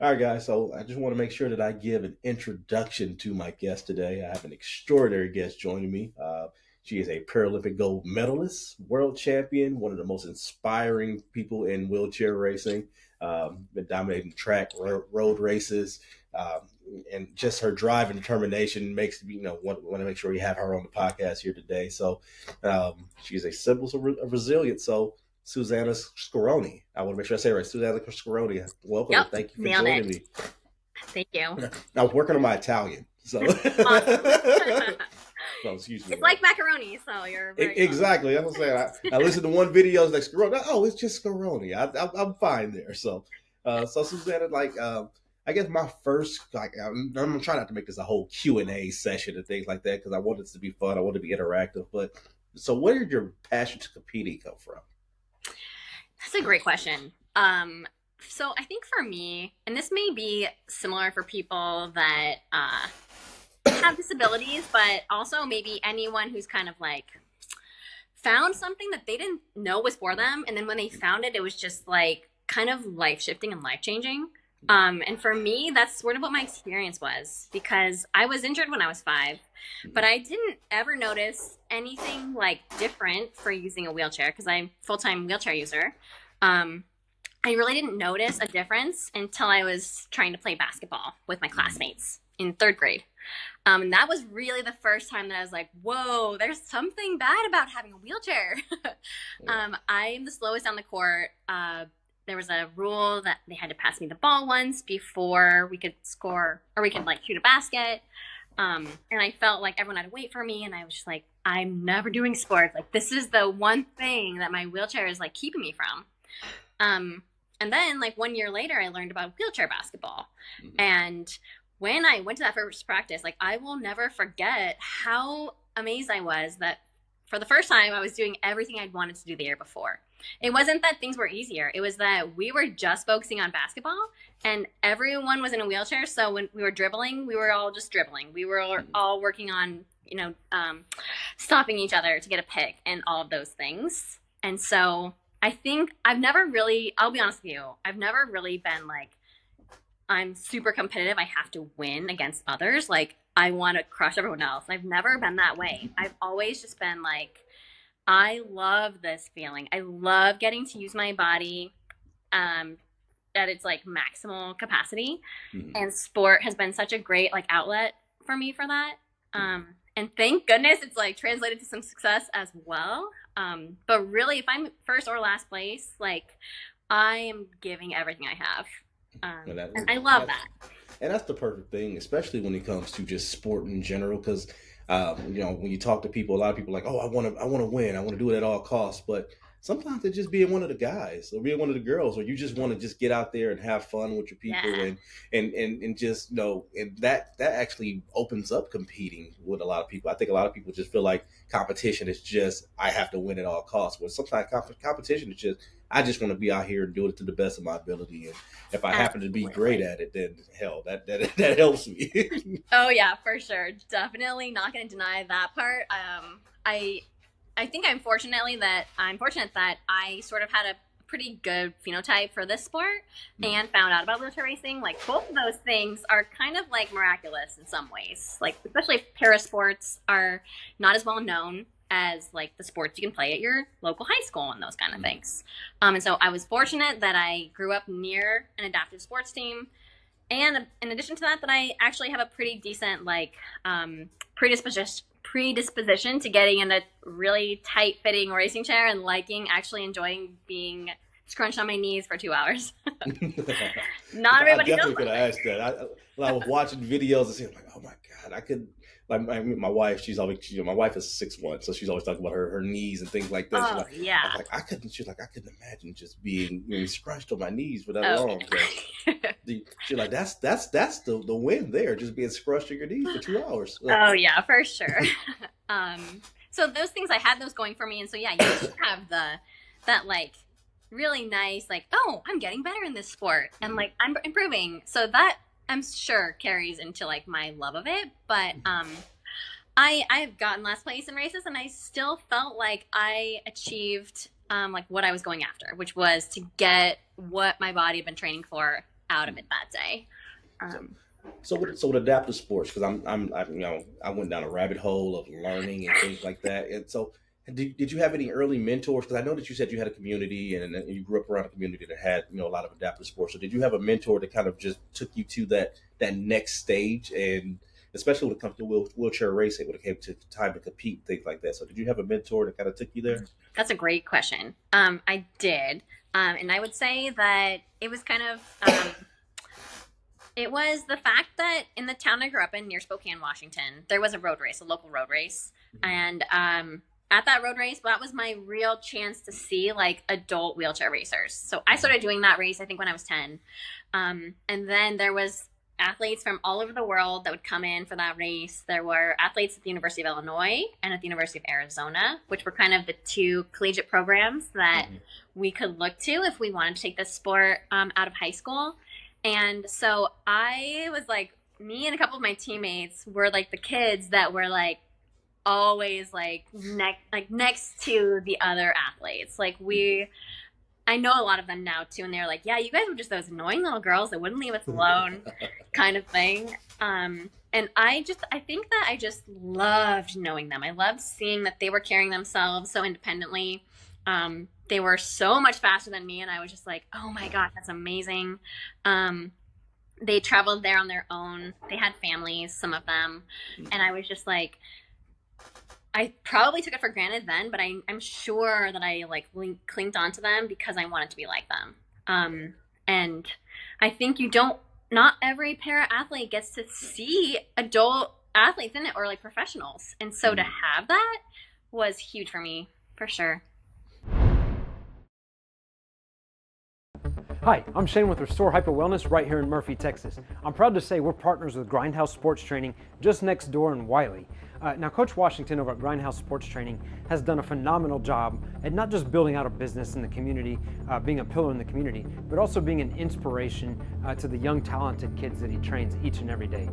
All right, guys. So I just want to make sure that I give an introduction to my guest today. I have an extraordinary guest joining me. She is a Paralympic gold medalist, world champion, one of the most inspiring people in wheelchair racing. Been dominating track, road races, um, and just her drive and determination makes want to make sure we have her on the podcast here today. So she's a symbol of resilience. So Susannah Scaroni. I want to make sure I say it right. Susannah Scaroni. Welcome Yep, and thank you for nailed joining it. me. Thank you. I was working on my Italian, so Awesome. so excuse me. It's like macaroni, so you're very close. Exactly. That's what I'm saying. I listened to one video, it's like Scaroni. Oh, it's just Scaroni. I'm fine there. So Susanna, I guess my first, I'm trying not to make this a whole Q&A session and things like that because I want it to be fun. I want it to be interactive. But so, where did your passion to competing come from? That's a great question. So I think for me, and this may be similar for people that have disabilities, but also maybe anyone who's kind of like found something that they didn't know was for them, and then when they found it, it was just like kind of life shifting and life changing. And for me, that's sort of what my experience was because I was injured when I was 5, but I didn't ever notice anything like different for using a wheelchair because I'm a full-time wheelchair user. I really didn't notice a difference until I was trying to play basketball with my classmates in 3rd grade. And that was really the first time that I was like, whoa, there's something bad about having a wheelchair. I'm the slowest on the court. There was a rule that they had to pass me the ball once before we could score or we could like shoot a basket. And I felt like everyone had to wait for me. And I was just like, I'm never doing sports. Like, this is the one thing that my wheelchair is like keeping me from. And then like 1 year later, I learned about wheelchair basketball. And when I went to that first practice, like I will never forget how amazed I was that for the first time I was doing everything I'd wanted to do the year before. It wasn't that things were easier. It was that we were just focusing on basketball and everyone was in a wheelchair. So when we were dribbling, we were all just dribbling. We were all working on, stopping each other to get a pick and all of those things. And so I think I'll be honest with you, I've never really been like, I'm super competitive. I have to win against others. Like I want to crush everyone else. I've never been that way. I've always just been like, I love this feeling. I love getting to use my body at its like maximal capacity. And sport has been such a great like outlet for me for that. And thank goodness it's like translated to some success as well. But really, if I'm first or last place, like I am giving everything I have. And I love that. And that's the perfect thing, especially when it comes to just sport in general. Because when you talk to people, a lot of people are like, oh, I want to win, I want to do it at all costs. But sometimes it's just being one of the guys or being one of the girls, or you just want to just get out there and have fun with your people, and just and that actually opens up competing with a lot of people. I think a lot of people just feel like competition is just I have to win at all costs. But sometimes competition is just I just want to be out here and do it to the best of my ability. And if I happen to be great at it, then hell, that helps me. Oh yeah, for sure. Definitely not going to deny that part. I think I'm fortunate that I sort of had a pretty good phenotype for this sport and found out about wheelchair racing. Like both of those things are kind of like miraculous in some ways. Like especially para sports are not as well known as like the sports you can play at your local high school and those kind of things. And so I was fortunate that I grew up near an adaptive sports team. And in addition to that I actually have a pretty decent like predisposition to getting in a really tight fitting racing chair and actually enjoying being scrunched on my knees for 2 hours. Not everybody knows. I definitely could have asked that. I was watching videos and saying like, oh my God, I could. Like my wife, she's always my wife is 6'1", so she's always talking about her knees and things like that. Oh, she's like, yeah. I was like, I couldn't imagine just being scrunched on my knees for that long. So, she's like, that's the win there, just being scrunched on your knees for 2 hours. Oh yeah, for sure. So those things I had those going for me, and so yeah, you just have that like really nice like, oh, I'm getting better in this sport, and like I'm improving. So that I'm sure carries into like my love of it, but I've gotten last place in races and I still felt like I achieved like what I was going after, which was to get what my body had been training for out of it that day. So, Um, so with adaptive sports, because I went down a rabbit hole of learning and things like that. And so, did you have any early mentors? Because I know that you said you had a community and you grew up around a community that had a lot of adaptive sports. So did you have a mentor that kind of just took you to that next stage, and especially when it comes to wheelchair racing, when it came to time to compete, things like that. So did you have a mentor that kind of took you there? that's a great question. I did. And I would say that it was kind of it was the fact that in the town I grew up in near Spokane, Washington, there was a road race, a local road race. And at that road race, that was my real chance to see like adult wheelchair racers. So I started doing that race, I think, when I was 10. And then there was athletes from all over the world that would come in for that race. There were athletes at the University of Illinois and at the University of Arizona, which were kind of the two collegiate programs that we could look to if we wanted to take this sport out of high school. And so I was like, me and a couple of my teammates were like the kids that were like always like next to the other athletes. I know a lot of them now too, and they're like, yeah, you guys were just those annoying little girls that wouldn't leave us alone, kind of thing. And I think that I just loved knowing them. I loved seeing that they were carrying themselves so independently. They were so much faster than me, and I was just like, oh my gosh, that's amazing. They traveled there on their own. They had families, some of them, and I was just like, I probably took it for granted then, but I'm sure that I like clinged onto them because I wanted to be like them. And I think not every para athlete gets to see adult athletes in it or like professionals. And so to have that was huge for me, for sure. Hi, I'm Shane with Restore Hyper Wellness right here in Murphy, Texas. I'm proud to say we're partners with Grindhouse Sports Training just next door in Wiley. Now, Coach Washington over at Grindhouse Sports Training has done a phenomenal job at not just building out a business in the community, being a pillar in the community, but also being an inspiration to the young, talented kids that he trains each and every day.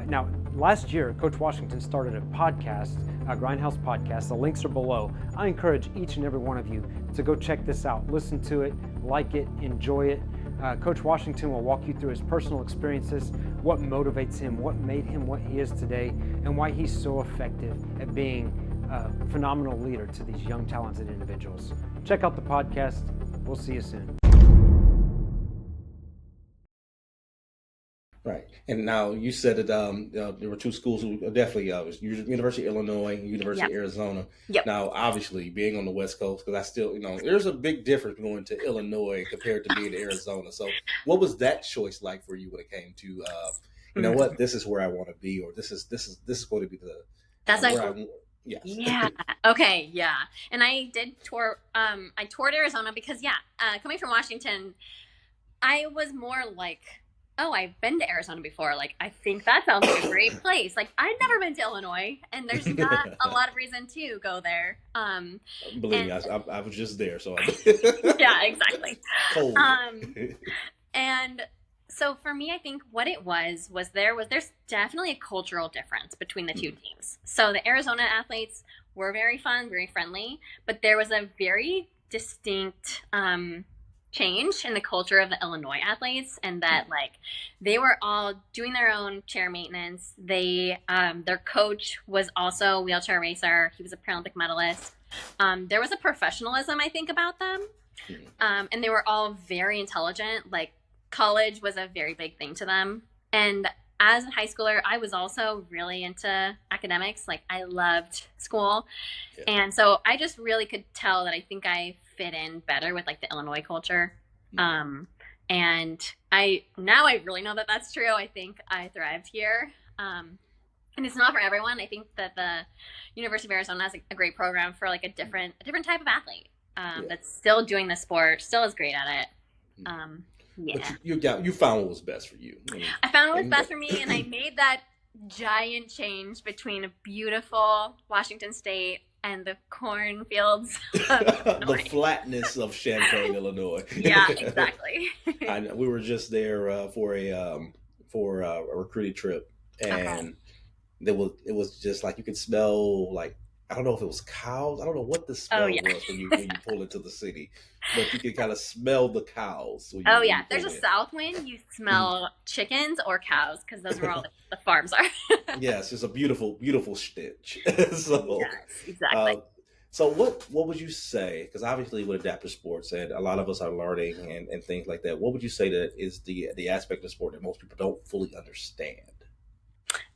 Now, last year, Coach Washington started a podcast, a Grindhouse podcast. The links are below. I encourage each and every one of you to go check this out, listen to it, like it, enjoy it. Coach Washington will walk you through his personal experiences, what motivates him, what made him what he is today, and why he's so effective at being a phenomenal leader to these young, talented individuals. Check out the podcast. We'll see you soon. Right. And now you said that there were two schools who definitely was University of Illinois, University of Arizona. Yep. Now, obviously, being on the West Coast, because I still, there's a big difference going to Illinois compared to being to Arizona. So, what was that choice like for you when it came to, what, this is where I want to be, or this is going to be the That's where like, I want. Yes. yeah. Okay. Yeah. And I did tour. I toured Arizona because, coming from Washington, I was more like, oh, I've been to Arizona before. Like, I think that sounds like a great place. Like, I'd never been to Illinois, and there's not a lot of reason to go there. Believe me, I was just there, so yeah, exactly. Cold. And so for me, I think what it was there's definitely a cultural difference between the two teams. So the Arizona athletes were very fun, very friendly, but there was a very distinct change in the culture of the Illinois athletes, and that like they were all doing their own chair maintenance. They their coach was also a wheelchair racer. He was a Paralympic medalist. There was a professionalism, I think, about them, and they were all very intelligent. Like, college was a very big thing to them. And as a high schooler, I was also really into academics. Like, I loved school. And so I just really could tell that I think I fit in better with like the Illinois culture. And I really know that that's true. I think I thrived here. And it's not for everyone. I think that the University of Arizona has a great program for like a different type of athlete that's still doing the sport, still is great at it. But you found what was best for you. I found what was best for me, and I made that giant change between a beautiful Washington State and the cornfields of the flatness of Champaign, Illinois. Yeah, exactly. We were just there for a recruiting trip, and it was just like you could smell like I don't know if it was cows. I don't know what the Oh smell yeah. was when you pull into the city, but you can kind of smell the cows Oh when yeah. you There's pull a in. south wind. You Mhm. smell chickens or cows because those are where all the farms are. Yes, it's a beautiful, beautiful stench. So, Yes, exactly. uh, so what would you say? Because obviously with adaptive sports, and a lot of us are learning and things like that. What would you say that is the aspect of sport that most people don't fully understand?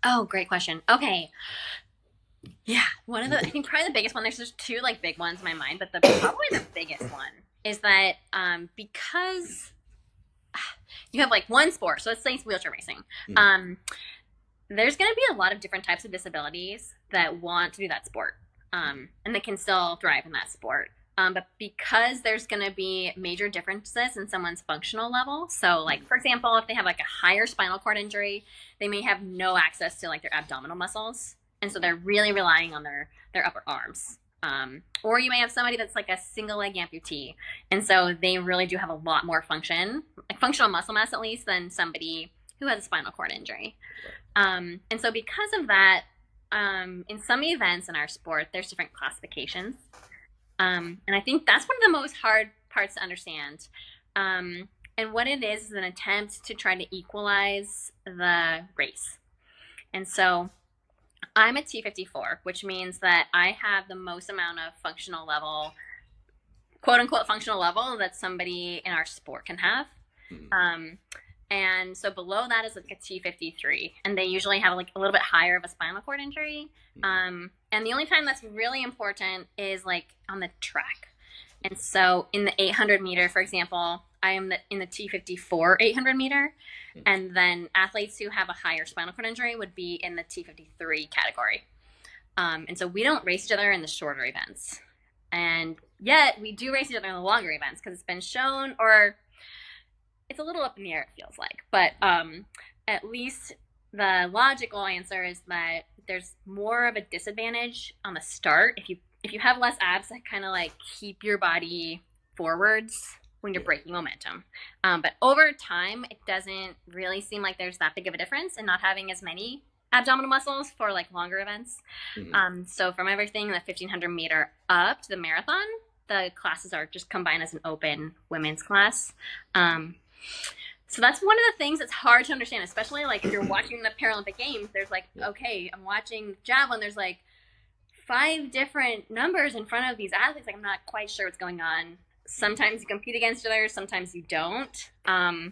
Oh, great question. Okay. Yeah, one of the I think probably the biggest one. There's just two like big ones in my mind, but the probably the biggest one is that because you have like one sport, so let's say it's wheelchair racing. Mhm. Um, there's going to be a lot of different types of disabilities that want to do that sport, and they can still thrive in that sport. But because there's going to be major differences in someone's functional level, so like for example, if they have like a higher spinal cord injury, they may have no access to like their abdominal muscles, and so they're really relying on their upper arms. Or you may have somebody that's like a single leg amputee, and so they really do have a lot more function, like functional muscle mass at least, than somebody who has a spinal cord injury. And so because of that, in some events in our sport, there's different classifications. And I think that's one of the most hard parts to understand. And what it is an attempt to try to equalize the race. And so I'm a T54, which means that I have the most amount of functional level, quote unquote functional level that somebody in our sport can have. Mhm. And so below that is like a T53, and they usually have like a little bit higher of a spinal cord injury. And the only time that's really important is like on the track. And so in the 800 meter, for example, I am in the T54 800 meter, and then athletes who have a higher spinal cord injury would be in the T53 category. And so we don't race each other in the shorter events, and yet we do race each other in the longer events because it's been shown, or it's a little up in the air, it feels like. But at least the logical answer is that there's more of a disadvantage on the start if you have less abs that kind of like keep your body forwards when you're Yeah. breaking momentum. But over time, it doesn't really seem like there's that big of a difference in not having as many abdominal muscles for like longer events. Mhm. So from everything the 1500 meter up to the marathon, the classes are just combined as an open women's class. Um, so that's one of the things that's hard to understand, especially like if you're watching the Paralympic Games. There's like, okay, I'm watching javelin. There's like 5 different numbers in front of these athletes. Like I'm not quite sure what's going on. Sometimes you compete against each other, sometimes you don't. And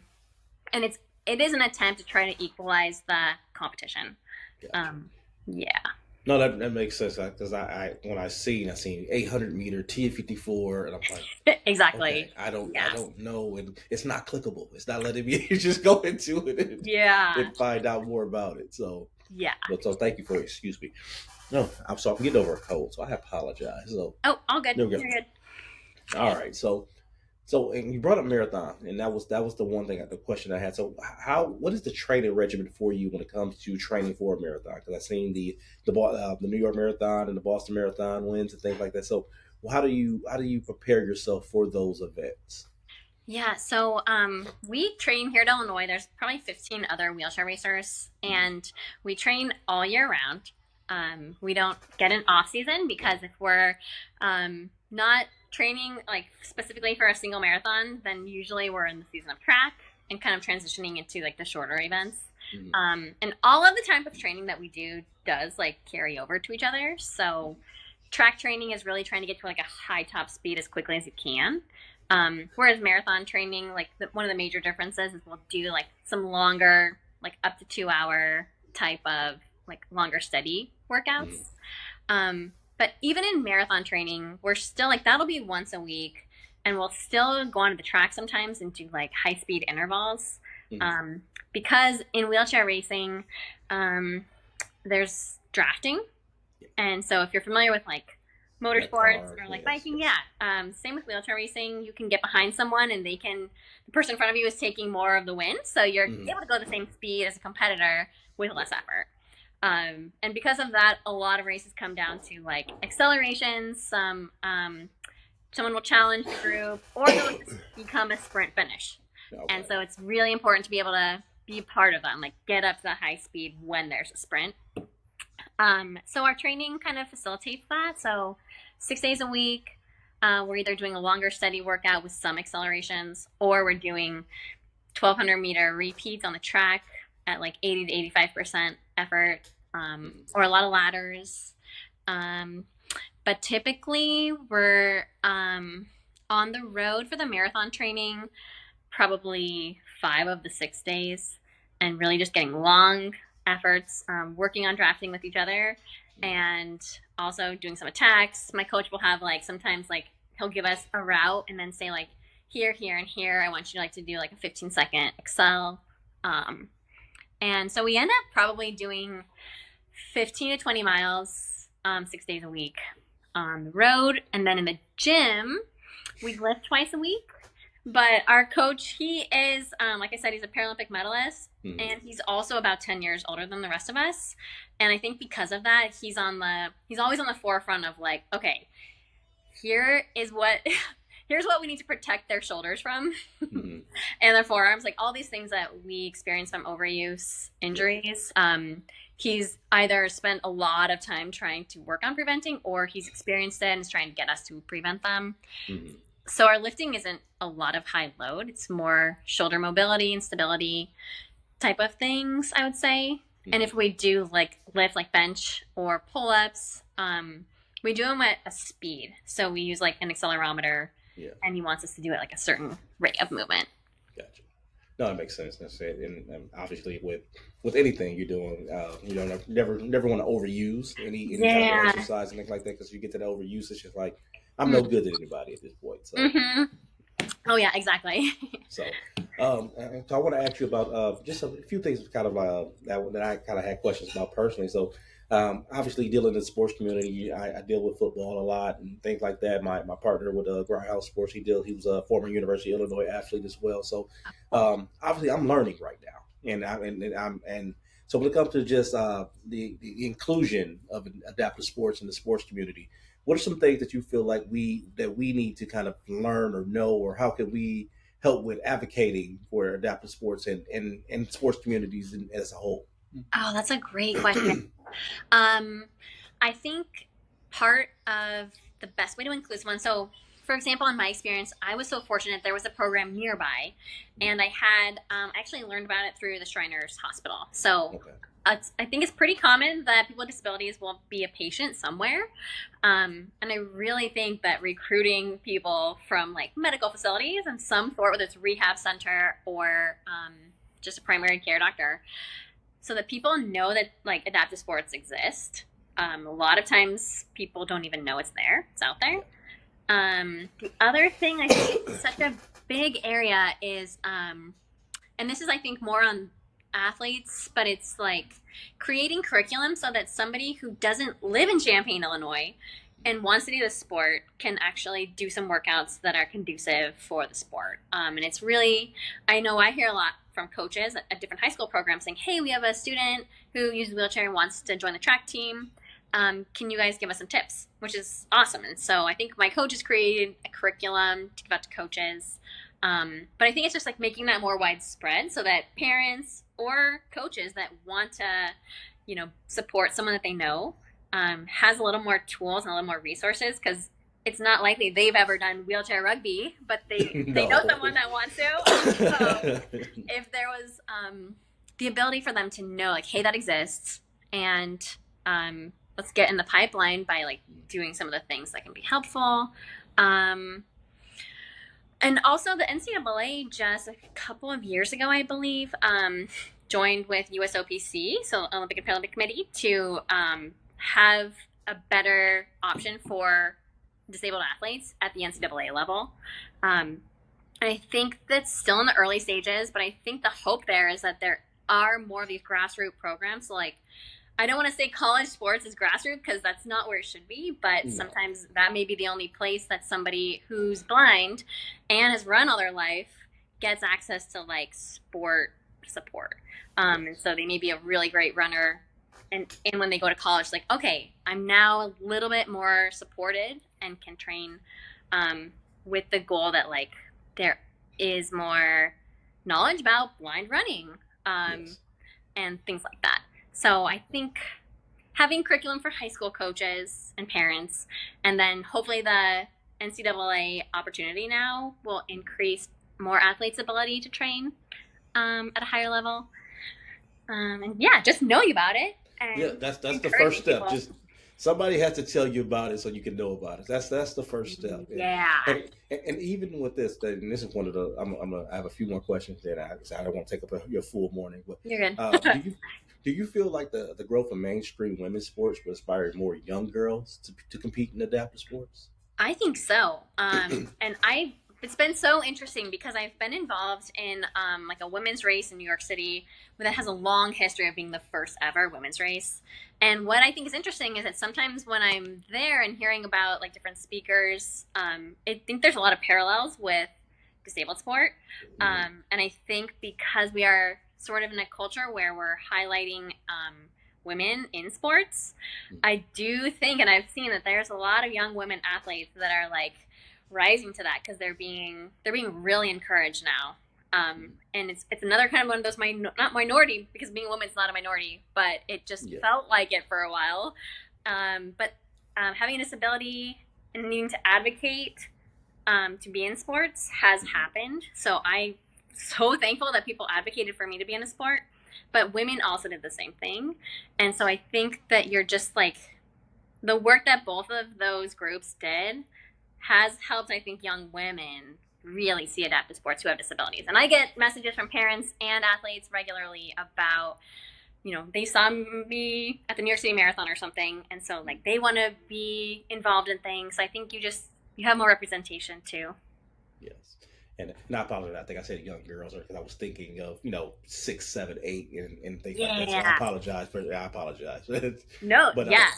it is an attempt to try to equalize the competition. Gotcha. Yeah. No, that makes sense because I when I seen 800-meter T54, and I'm like, okay, Exactly. I Yeah. don't know, and it's not clickable. It's not letting me just go into it Yeah. and find out more about it. So, Yeah. but so thank you for excuse me. No, I'm sorry, I'm getting over a cold, so I apologize. So Oh, all good. there we go. You're good. All right, so and you brought up marathon, and that was the one thing, the question I had. So what is the training regimen for you when it comes to training for a marathon? Because I've seen the New York Marathon and the Boston Marathon wins and things like that. So how do you prepare yourself for those events? Yeah, so we train here at Illinois. There's probably 15 other wheelchair racers, and we train all year round. We don't get an off season because if we're not training like specifically for a single marathon, then usually we're in the season of track and kind of transitioning into like the shorter events. Mhm. And all of the type of training that we do does like carry over to each other. So track training is really trying to get to like a high top speed as quickly as you can. Whereas marathon training, like one of the major differences is we'll do like some longer, like up to 2 hour type of like longer steady Mhm. workouts. But even in marathon training, we're still like that'll be once a week, and we'll still go onto the track sometimes and do like high speed intervals. Mhm. Um, because in wheelchair racing, there's drafting, and so if you're familiar with like Like motorsports cars, or like yes, biking, yes. yeah. Same with wheelchair racing. You can get behind someone and the person in front of you is taking more of the win. So you're Mhm. able to go the same speed as a competitor with less effort. And because of that, a lot of races come down to like accelerations. Someone will challenge the group or they'll just become a sprint finish. And Okay. so it's really important to be able to be part of them, like get up to the high speed when there's a sprint. So our training kind of facilitates that. So 6 days a week, we're either doing a longer steady workout with some accelerations, or we're doing 1,200-meter repeats on the track at like 80 to 85% effort, or a lot of ladders. But typically we're on the road for the marathon training probably 5 of the 6 days, and really just getting long efforts, working on drafting with each other, and also doing some attacks. My coach will have like, sometimes like he'll give us a route and then say like, here, here, and here, I want you to like to do like a 15-second excel. And so we end up probably doing 15 to 20 miles 6 days a week on the road. And then in the gym, we lift twice a week. But our coach, he is, like I said, he's a Paralympic medalist, and he's also about 10 years older than the rest of us. And I think because of that, he's always on the forefront of like, okay, here's what we need to protect their shoulders from, and their forearms, like all these things that we experience from overuse injuries. He's either spent a lot of time trying to work on preventing, or he's experienced it and is trying to get us to prevent them. So our lifting isn't a lot of high load. It's more shoulder mobility and stability type of things, I would say. And if we do like lift, like bench or pull-ups, we do them at a speed. So we use like an accelerometer, and he wants us to do it like a certain rate of movement. Gotcha. No, it makes sense. And obviously with anything you're doing, you don't never want to overuse any type of exercise and things like that, because you get to the overuse, it's just like, I'm no good to anybody at this point. So. Oh yeah, exactly. So I want to ask you about just a few things kind of that I kind of had questions about personally. So obviously dealing in the sports community, I deal with football a lot and things like that. My partner with Grindhouse Sports, he was a former University of Illinois athlete as well. So obviously I'm learning right now, and so when it comes to just the inclusion of adaptive sports in the sports community, what are some things that you feel like we need to kind of learn or know, or how can we help with advocating for adaptive sports and sports communities as a whole? Oh, that's a great question. I think part of the best way to include someone, so for example, in my experience, I was so fortunate there was a program nearby, and I had actually learned about it through the Shriners Hospital. So I think it's pretty common that people with disabilities will be a patient somewhere. And I really think that recruiting people from like medical facilities and some sort, whether it's rehab center or just a primary care doctor, so that people know that like adaptive sports exist. A lot of times people don't even know it's there. It's out there. The other thing I think is such a big area is, and this is I think more on athletes, but it's like creating curriculum so that somebody who doesn't live in Champaign, Illinois, and wants to do the sport can actually do some workouts that are conducive for the sport. And it's really, I know I hear a lot from coaches at different high school programs saying, hey, we have a student who uses a wheelchair and wants to join the track team. Can you guys give us some tips? Which is awesome. And so I think my coach has created a curriculum to give out to coaches. But I think it's just like making that more widespread so that parents or coaches that want to, support someone that they know, has a little more tools and a little more resources, because it's not likely they've ever done wheelchair rugby, but they know someone that wants to. So if there was the ability for them to know, like, hey, that exists, and let's get in the pipeline by like doing some of the things that can be helpful. And also the NCAA just a couple of years ago, I believe, joined with USOPC, so Olympic and Paralympic Committee, to have a better option for disabled athletes at the NCAA level. And I think that's still in the early stages, but I think the hope there is that there are more of these grassroots programs. So like, I don't want to say college sports is grassroots, because that's not where it should be, but sometimes that may be the only place that somebody who's blind and has run all their life gets access to like sport support. And so they may be a really great runner, and when they go to college, like, okay, I'm now a little bit more supported and can train with the goal that like there is more knowledge about blind running and things like that. So I think having curriculum for high school coaches and parents, and then hopefully the NCAA opportunity now will increase more athletes' ability to train at a higher level. And yeah, just know about it. And Yeah, that's the first step. people. Just somebody has to tell you about it so you can know about it. That's the first step. Yeah. And even with this, and this is one of the I have a few more questions that I don't want to take up your full morning, but You're good. do you feel like the growth of mainstream women's sports will inspire more young girls to compete in adaptive sports? I think so. And it's been so interesting because I've been involved in like a women's race in New York City that has a long history of being the first ever women's race. And what I think is interesting is that sometimes when I'm there and hearing about like different speakers, I think there's a lot of parallels with disabled sport. And I think because we are sort of in a culture where we're highlighting women in sports, I do think, and I've seen that there's a lot of young women athletes that are like rising to that because they're being really encouraged now. And it's another kind of one of those not minority, because being a woman is not a minority, but it just felt like it for a while. But having a disability and needing to advocate to be in sports has happened. So I'm so thankful that people advocated for me to be in a sport, but women also did the same thing. And so I think that you're just like, the work that both of those groups did has helped, I think, young women really see adaptive sports who have disabilities. And I get messages from parents and athletes regularly about, they saw me at the New York City Marathon or something, and so like they want to be involved in things. So I think you have more representation too. Yes. And not probably, I think I said young girls, because I was thinking of 6, 7, 8, and things like that. So I apologize. No, but, yeah.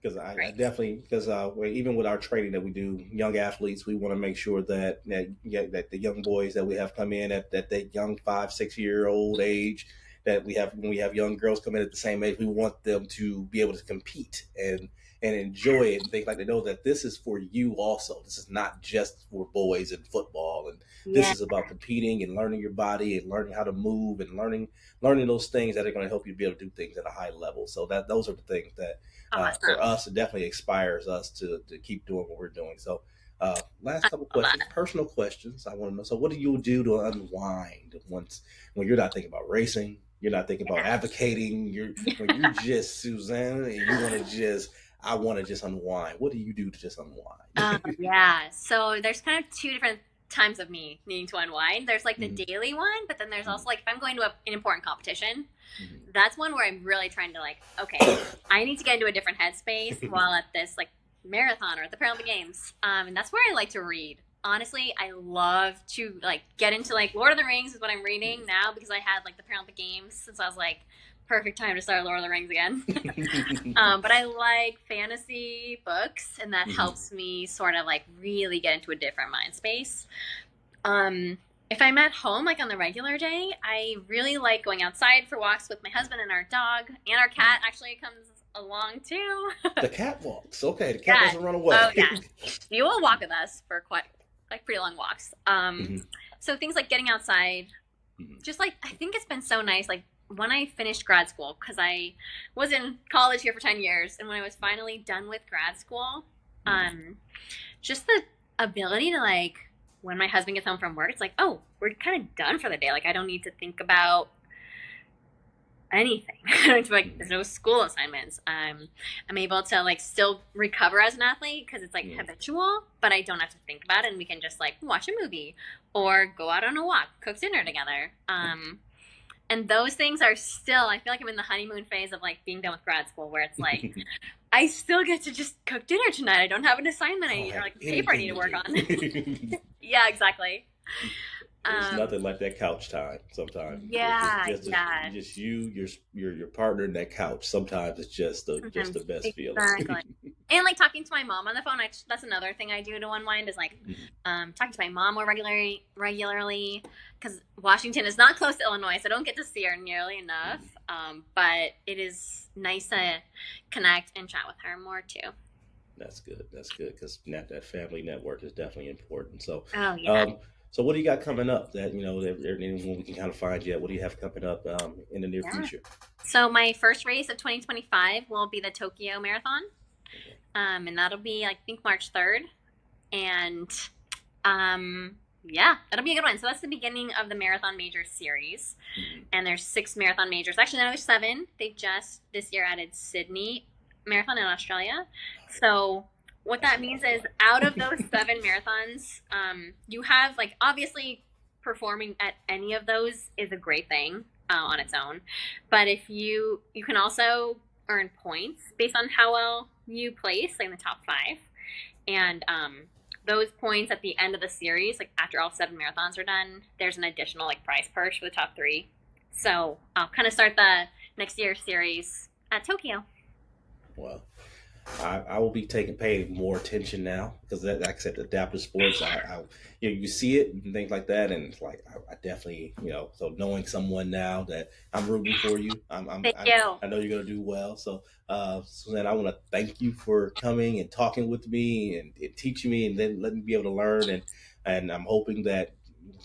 Because I definitely, because even with our training that we do, young athletes, we want to make sure that the young boys that we have come in at that young 5, 6 year old age, that when we have young girls come in at the same age, we want them to be able to compete and enjoy it, and think like they know that this is for you also. This is not just for boys in football, and this is about competing and learning your body and learning how to move and learning those things that are going to help you be able to do things at a high level. So those are the things that for us, it definitely inspires us to keep doing what we're doing. So last couple questions, personal questions. I want to know, so what do you do to unwind when you're not thinking about racing, you're not thinking about advocating, when you're just Susannah and I want to just unwind? What do you do to just unwind? Yeah, so there's kind of two different times of me needing to unwind. There's like the daily one, but then there's also like if I'm going to an important competition, that's one where I'm really trying to like, okay, I need to get into a different headspace while at this like marathon or at the Paralympic Games. And that's where I like to read. Honestly, I love to like get into like Lord of the Rings is what I'm reading now, because I had like the Paralympic Games since I was like, perfect time to start Lord of the Rings again. But I like fantasy books, and that helps me sort of like really get into a different mind space. If I'm at home, like on the regular day, I really like going outside for walks with my husband and our dog, and our cat actually comes along too. The cat walks. Okay, the cat doesn't run away. Oh yeah, you will walk with us for quite like pretty long walks. So things like getting outside, just like I think it's been so nice. Like when I finished grad school, because I was in college here for 10 years, and when I was finally done with grad school, just the ability to like, when my husband gets home from work, it's like, oh, we're kind of done for the day. Like I don't need to think about anything. Like there's no school assignments. I'm able to like still recover as an athlete because it's like habitual, but I don't have to think about it, and we can just like watch a movie or go out on a walk, cook dinner together. And those things are still, I feel like I'm in the honeymoon phase of like being done with grad school, where it's like, I still get to just cook dinner tonight. I don't have an assignment or like paper I need to work on. Yeah, exactly. There's nothing like that couch time sometimes. Yeah, just you, your partner, and that couch. Sometimes it's just the best feeling. Exactly. And like talking to my mom on the phone, that's another thing I do to unwind, is like talking to my mom more regularly, because Washington is not close to Illinois, so I don't get to see her nearly enough. But it is nice to connect and chat with her more too. That's good, because that family network is definitely important. So, oh yeah. So what do you got coming up that, when we can kind of find you at? What do you have coming up in the near Yeah. future? So my first race of 2025 will be the Tokyo Marathon, and that'll be I think March 3rd, and yeah, that'll be a good one. So that's the beginning of the Marathon Major series, Mhm. and there's 6 marathon majors. Actually, now there's 7. They just this year added Sydney Marathon in Australia. So what That's that a means lot of is fun. out of those 7 marathons, you have like obviously performing at any of those is a great thing on its own, but if you can also earn points based on how well you place, like in the top 5, and those points at the end of the series, like after all 7 marathons are done, there's an additional like prize purse for the top 3. So I'll kind of start the next year's series at Tokyo. Well, I will be paying more attention now because that, like I said, adaptive sports. You see it and things like that, and it's like I definitely, so knowing someone now that I'm rooting for you, Thank you. I know you're gonna do well. So, Suzanne, I want to thank you for coming and talking with me and teaching me, and then let me be able to learn. And I'm hoping that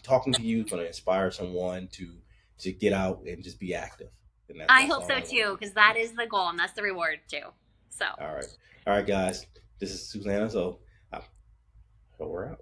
talking to you is going to inspire someone to get out and just be active. And I that's hope all so I want to too, do. because that is the goal and that's the reward too. So. All right. All right, guys. This is Susanna. So we're out.